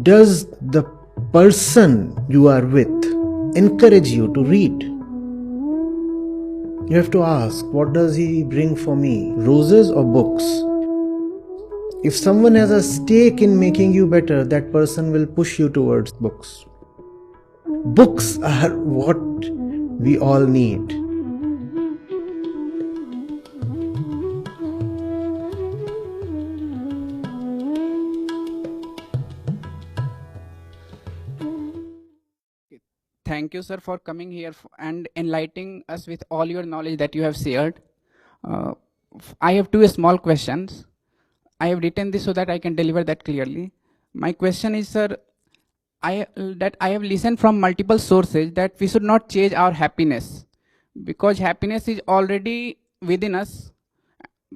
Does the person you are with encourage you to read? You have to ask, what does he bring for me? Roses or books? If someone has a stake in making you better, that person will push you towards books. Books are what we all need. Thank you, sir, for coming here and enlightening us with all your knowledge that you have shared. Uh, I have two small questions. I have written this so that I can deliver that clearly. My question is, sir, I have listened from multiple sources that we should not chase our happiness because happiness is already within us.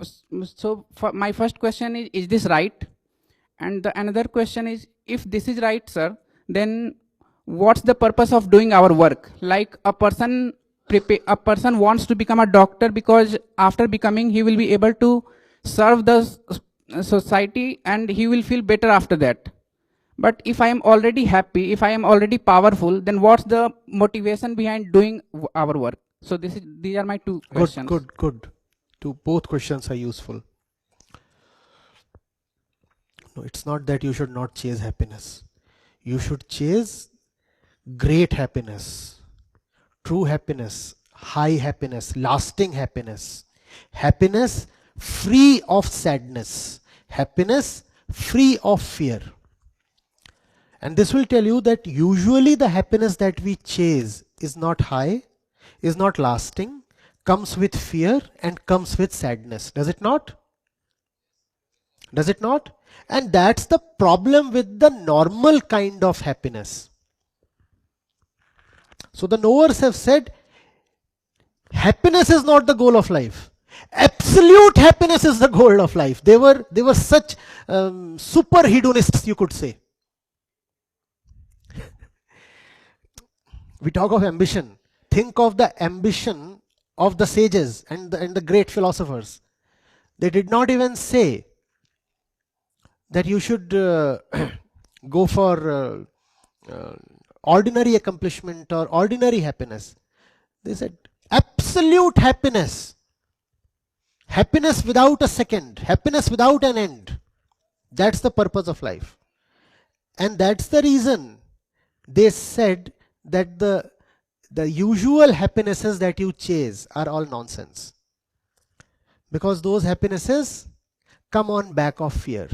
So, my first question is this right? And the another question is, if this is right, sir, then what's the purpose of doing our work? Like a person wants to become a doctor because after becoming he will be able to serve the society and he will feel better after that. But if I am already happy, if I am already powerful, then what's the motivation behind doing our work? So these are my two questions. Good. Both questions are useful. No, it's not that you should not chase happiness. You should chase great happiness, true happiness, high happiness, lasting happiness, happiness free of sadness, happiness free of fear. And this will tell you that usually the happiness that we chase is not high, is not lasting, comes with fear and comes with sadness. Does it not? Does it not? And that's the problem with the normal kind of happiness. So the knowers have said, happiness is not the goal of life. Absolute happiness is the goal of life. They were such super hedonists, you could say. We talk of ambition. Think of the ambition of the sages and the great philosophers. They did not even say that you should go for ordinary accomplishment or ordinary happiness. They said absolute happiness. Happiness without a second. Happiness without an end. That's the purpose of life. And that's the reason they said that the usual happinesses that you chase are all nonsense. Because those happinesses come on back of fear.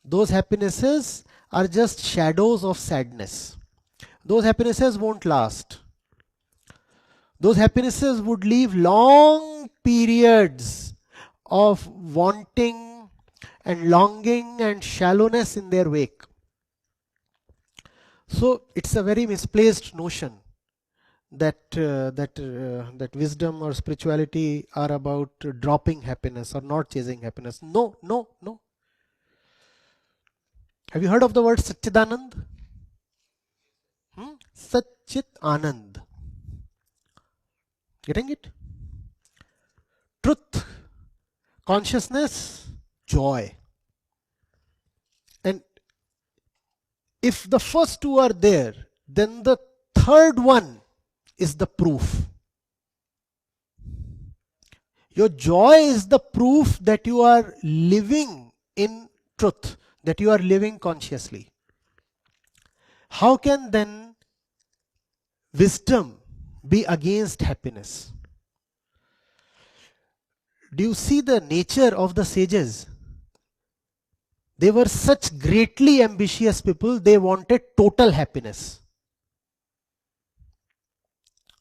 Those happinesses are just shadows of sadness. Those happinesses won't last. Those happinesses would leave long periods of wanting and longing and shallowness in their wake. So it's a very misplaced notion that wisdom or spirituality are about dropping happiness or not chasing happiness. No. Have you heard of the word Satchidanand? Satchit Anand. Getting it? Truth, consciousness, joy. And if the first two are there, then the third one is the proof. Your joy is the proof that you are living in truth, that you are living consciously. How can then wisdom be against happiness? Do you see the nature of the sages? They were such greatly ambitious people, they wanted total happiness.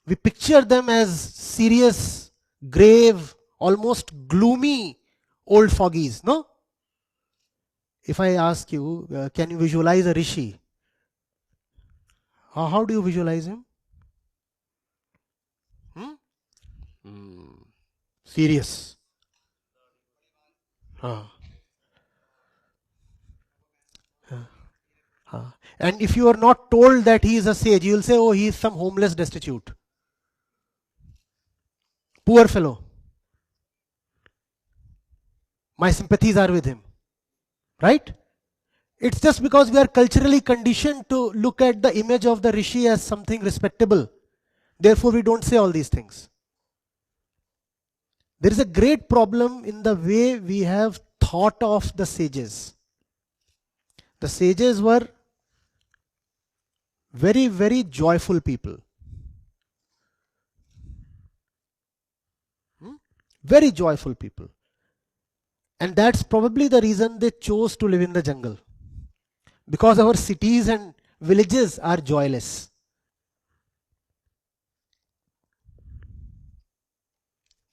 We picture them as serious, grave, almost gloomy old foggies, no? If I ask you, can you visualize a rishi? How do you visualize him? Serious. And if you are not told that he is a sage, you will say, oh, he is some homeless destitute. Poor fellow. My sympathies are with him. Right? It's just because we are culturally conditioned to look at the image of the rishi as something respectable. Therefore, we don't say all these things. There is a great problem in the way we have thought of the sages. The sages were very, very joyful people. Very joyful people. And that's probably the reason they chose to live in the jungle. Because our cities and villages are joyless.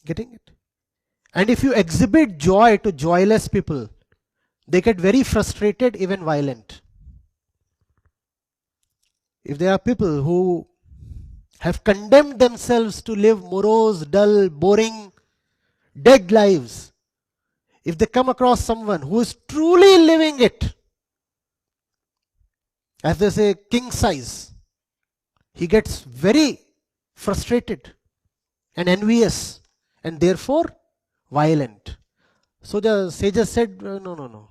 Getting it? And if you exhibit joy to joyless people, they get very frustrated, even violent. If there are people who have condemned themselves to live morose, dull, boring, dead lives, if they come across someone who is truly living it, as they say, king size, he gets very frustrated and envious and therefore violent. So the sages said, no.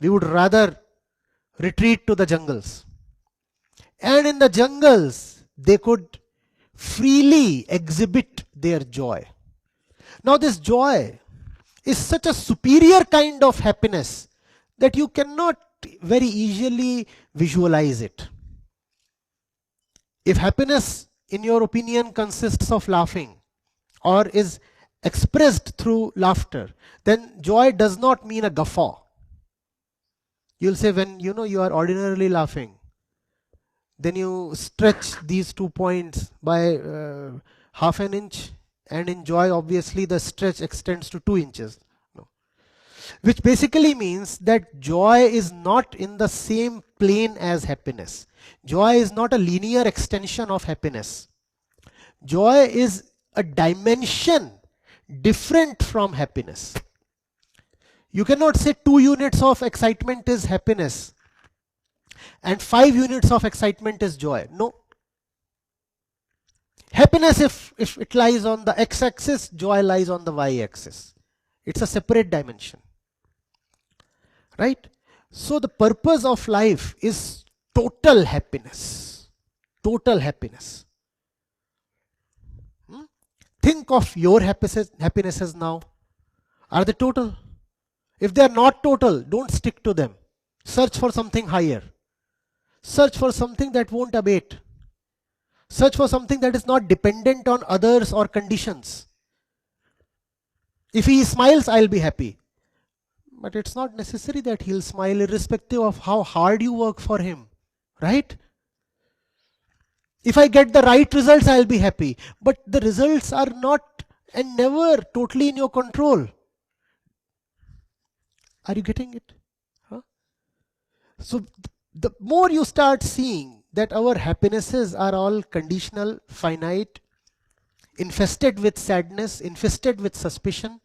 We would rather retreat to the jungles. And in the jungles, they could freely exhibit their joy. Now this joy is such a superior kind of happiness that you cannot very easily visualize it. If happiness, in your opinion, consists of laughing or is expressed through laughter, then joy does not mean a guffaw. You'll say when you are ordinarily laughing, then you stretch these 2 points by half an inch, and in joy obviously the stretch extends to 2 inches. No. Which basically means that joy is not in the same plane as happiness. Joy is not a linear extension of happiness. Joy is a dimension different from happiness. You cannot say 2 units of excitement is happiness and 5 units of excitement is joy. No. Happiness, if it lies on the x-axis, joy lies on the y-axis. It's a separate dimension. Right? So the purpose of life is total happiness. Total happiness. Think of your happinesses now. Are they total? If they are not total, don't stick to them. Search for something higher. Search for something that won't abate. Search for something that is not dependent on others or conditions. If he smiles, I'll be happy. But it's not necessary that he'll smile irrespective of how hard you work for him. Right? If I get the right results, I'll be happy. But the results are not and never totally in your control. Are you getting it? Huh? So the more you start seeing that our happinesses are all conditional, finite, infested with sadness, infested with suspicion,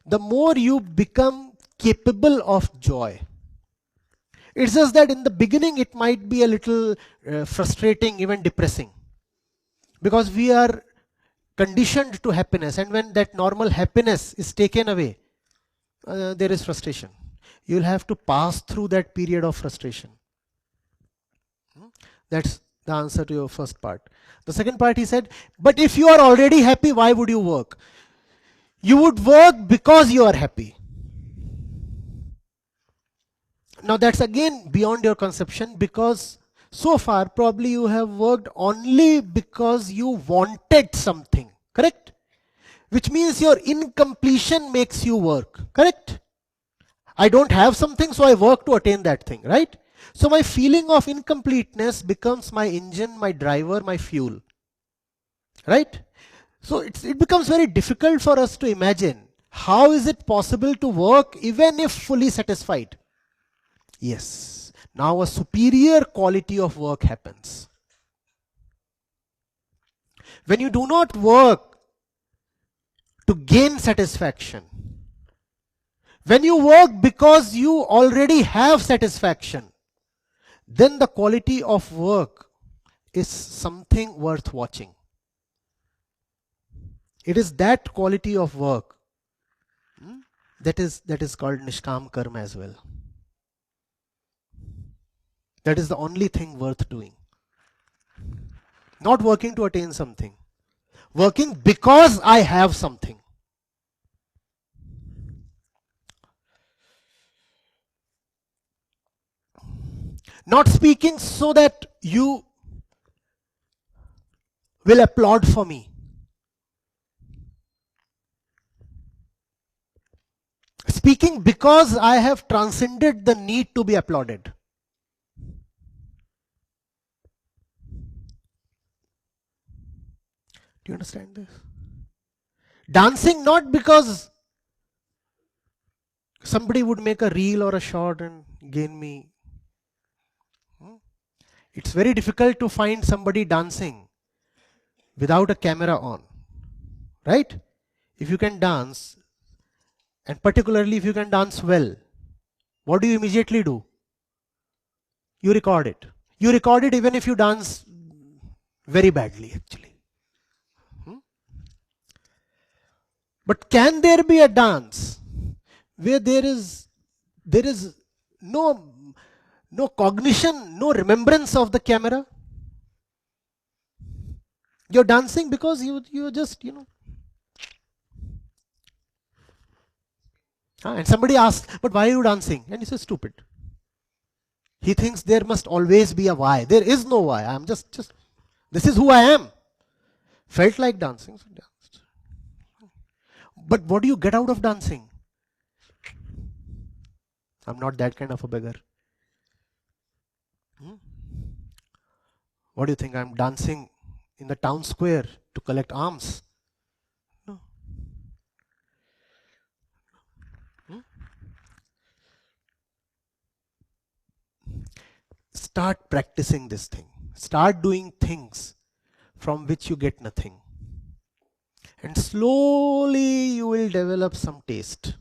the more you become capable of joy. It's just that in the beginning it might be a little frustrating, even depressing, because we are conditioned to happiness, and when that normal happiness is taken away, there is frustration. You'll have to pass through that period of frustration. That's the answer to your first part. The second part, he said, but if you are already happy, why would you work? You would work because you are happy. Now that's again beyond your conception, because so far probably you have worked only because you wanted something, correct? Which means your incompletion makes you work, correct? I don't have something, so I work to attain that thing, right? So my feeling of incompleteness becomes my engine, my driver, my fuel, right? So it becomes very difficult for us to imagine how is it possible to work even if fully satisfied. Yes, now a superior quality of work happens. When you do not work to gain satisfaction, when you work because you already have satisfaction, then the quality of work is something worth watching. It is that quality of work that is called Nishkam Karma as well. That is the only thing worth doing. Not working to attain something. Working because I have something. Not speaking so that you will applaud for me. Speaking because I have transcended the need to be applauded. Do you understand this? Dancing not because somebody would make a reel or a short and gain me. It's very difficult to find somebody dancing without a camera on. Right? If you can dance, and particularly if you can dance well, what do you immediately do? You record it. You record it even if you dance very badly, actually. But can there be a dance where there is no cognition, no remembrance of the camera? You're dancing because you're just, and somebody asks, but why are you dancing? And he says, stupid. He thinks there must always be a why. There is no why. I'm just this is who I am. Felt like dancing, so danced. But what do you get out of dancing? I'm not that kind of a beggar. What do you think? I'm dancing in the town square to collect alms? No. Start practicing this thing. Start doing things from which you get nothing. And slowly you will develop some taste.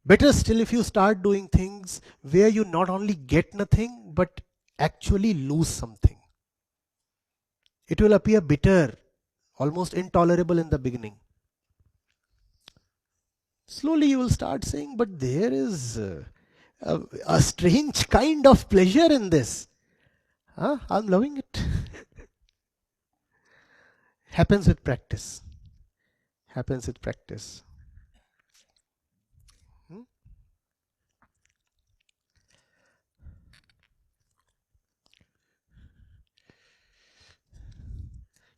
Better still if you start doing things where you not only get nothing but actually lose something. It will appear bitter, almost intolerable in the beginning. Slowly you will start saying, but there is a strange kind of pleasure in this. I'm loving it. Happens with practice. Happens with practice.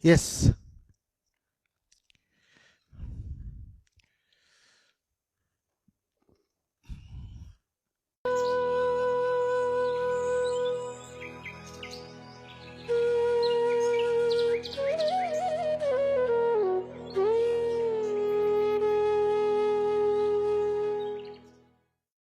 Yes.